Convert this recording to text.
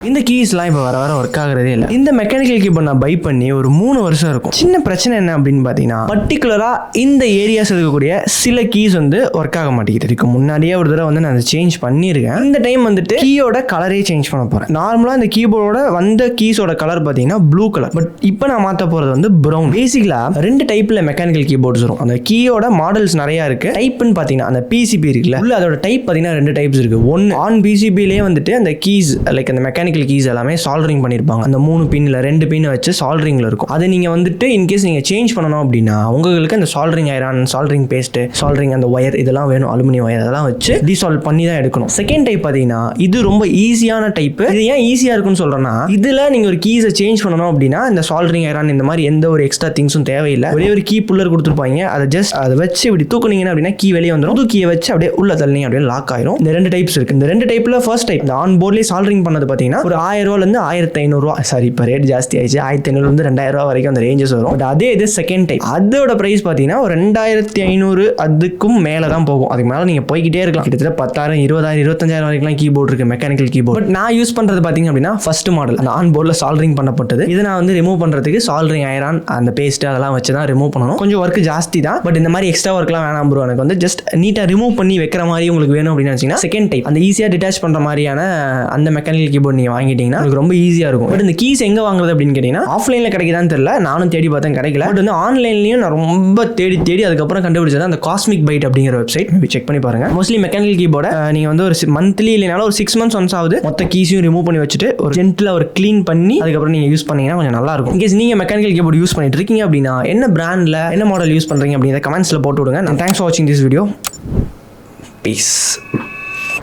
இந்த கீஸ்லாம் இப்போ வர ஒர்க் ஆகுறதே இல்லை. இந்த மெக்கானிக்கல் கீபோர்ட் நான் பை பண்ணி ஒரு 3 வருஷம் இருக்கும். சின்ன பிரச்சனை என்ன அப்படின்னு பார்த்தீங்கன்னா, பர்டிகுலராக இந்த ஏரியாஸ் இருக்கக்கூடிய சில கீஸ் வந்து ஒர்க் ஆக மாட்டேங்குது. இதுக்கு முன்னாடியே ஒரு தடவை வந்து நான் அதை சேஞ்ச் பண்ணியிருக்கேன். இந்த டைம் வந்துட்டு கீயோட கலரே சேஞ்ச் பண்ண போகிறேன். நார்மலாக இந்த கீபோர்டோட வந்த கீஸோட கலர் பார்த்தீங்கன்னா ப்ளூ கலர். பட் இப்போ நான் மாற்ற போகிறது வந்து ப்ரௌன். பேசிக்கலாக 2 டைப்பில் மெக்கானிக்கல் கீபோர்ட்ஸ் வரும். அந்த கீயோட மாடல்ஸ் நிறையா இருக்குது. டைப்னு பார்த்தீங்கன்னா அந்த பிசிபி இருக்குல்ல, உள்ள அதோட டைப் பார்த்தீங்கன்னா 2 டைப்ஸ் இருக்குது. ஒன்று ஆன் பிசிபிலேயே வந்துட்டு அந்த கீஸ் லைக் அந்த மெக்கானிக்கல் கீஸ் எல்லாமே சால்டரிங் பண்ணியிருப்பாங்க. அந்த 3 பின்ல 2 பின் வச்சு சால்டரிங்ல இருக்கும். அதை நீங்க வந்துட்டு இன்கேஸ் நீங்க சேஞ்ச் பண்ணணும் அப்படின்னா உங்களுக்கு அந்த soldering iron, soldering paste, soldering அந்த ஒயர் இதெல்லாம் வேணும். அலுமினியம் ஒயர் அதெல்லாம் வச்சு டிசால்வ் பண்ணி தான் எடுக்கணும். செகண்ட் டைப் பார்த்தீங்கன்னா இது ரொம்ப ஈஸியான டைப். இது ஏன் ஈஸியா இருக்குன்னு சொல்றேன்னா, இதுல நீங்க ஒரு கீஸை சேஞ்ச் பண்ணணும் அப்படின்னா இந்த சால்டரிங் ஐரான் இந்த மாதிரி எந்த ஒரு எக்ஸ்ட்ரா திங்ஸும் தேவையில்லை. ஒரே ஒரு கீ புல்லர் கொடுத்துருப்பாங்க. அதை ஜஸ்ட் அதை வச்சு இப்படி தூக்குனீங்கன்னா அப்படின்னா கீ வெளியே வந்துடும். தூக்கியை வச்சு அப்படியே உள்ள தள்ளினீங்க அப்படியே லாக் ஆயிரும். இந்த 2 டைப்ஸ் இருக்கு. இந்த 2 டைப்ல ஃபர்ஸ்ட் டைப் இந்த ஆன் போர்ட்லேயே சால்டரிங் பண்ணது பார்த்தீங்கன்னா ஒரு 1000 ரூபாயிலிருந்து 1500 ரூபா. சாரி, இப்போ ரேட் ஜாஸ்தி ஆயிடுச்சு. 1500 இருந்து 2000 ரூபா வரைக்கும் அந்த ரேஞ்சஸ் வரும். பட் அதே இது செகண்ட் டைப், அதோட பிரைஸ் பார்த்தீங்கன்னா ஒரு 2500 அதுக்கும் மேலே தான் போகும். அதுக்கு மேலே நீங்கள் போய்கிட்டே இருக்கலாம். கிட்டத்தட்ட 10,000, 20,000, 25,000 வரைக்கும் கீபோர்ட் இருக்கு மெக்கானிக்கல் கீபோர்ட். பட் நான் யூஸ் பண்றது பார்த்தீங்க அப்படின்னா ஃபர்ஸ்ட் மாடல் அந்த ஆன் போர்டில் சால்டரிங் பண்ணப்பட்டது. இதை நான் வந்து ரிமூவ் பண்ணுறதுக்கு சால்டரிங் ஐரான் அந்த பேஸ்ட் அதெல்லாம் வச்சு தான் ரிமூவ் பண்ணணும். கொஞ்சம் ஒர்க் ஜாஸ்தி தான். பட் இந்த மாதிரி எக்ஸ்ட்ரா ஒர்க்லாம் வேணாம் ப்ரோ. எனக்கு வந்து ஜஸ்ட் நீட்டாக ரிமூவ் பண்ணி வைக்கிற மாதிரி உங்களுக்கு வேணும் அப்படின்னு நினச்சிங்கன்னா செகண்ட் டைப் அந்த ஈஸியாக டிட்டாச் பண்ணுற மாதிரியான அந்த மெக்கானிக்கல் கீபோர்ட் நீங்கள் வாங்கிட்டீங்கன்னா உங்களுக்கு ரொம்ப ஈஸியாக இருக்கும். பட் இந்த கீஸ் எங்கே வாங்குறது அப்படின்னு கேட்டிங்கன்னா ஆஃப்லைனில் கிடைக்குதான்னு தெரியல. நானும் தேடி பார்த்தேன், கிடைக்கல. பட் வந்து ஆன்லைன்லையும் நான் ரொம்ப தேடி அதுக்கப்புறம் கண்டுபிடிச்சது அந்த காஸ்மிக் பைட் அப்படிங்கிற வெப்சைட். செக் பண்ணி பாருங்க. மோஸ்ட்லி மெக்கானிக்கல் கீபோர்டை நீங்கள் வந்து ஒரு மந்த்லி இல்லைனாலும் ஒரு 6 months ஒன்ஸ் ஆகுது மொத்த கீஸையும் ரிமூவ் பண்ணி வச்சுட்டு ஒரு ஜென்டில் ஒரு க்ளீன் பண்ணி அதுக்கப்புறம் நீங்கள் யூஸ் பண்ணீங்கன்னா கொஞ்சம் நல்லா இருக்கும். இன்கேஸ் நீங்கள் மெக்கானிக்கல் கீபோர்ட் யூஸ் பண்ணிட்டு இருக்கீங்க அப்படின்னா என்ன பிராண்டில் என்ன மாடல் யூஸ் பண்ணுறீங்க அப்படிங்கிற கமெண்ட்ஸில் போட்டு விடுங்க. தேங்க்ஸ் ஃபார் வாட்சிங் திஸ் வீடியோ. பீஸ்.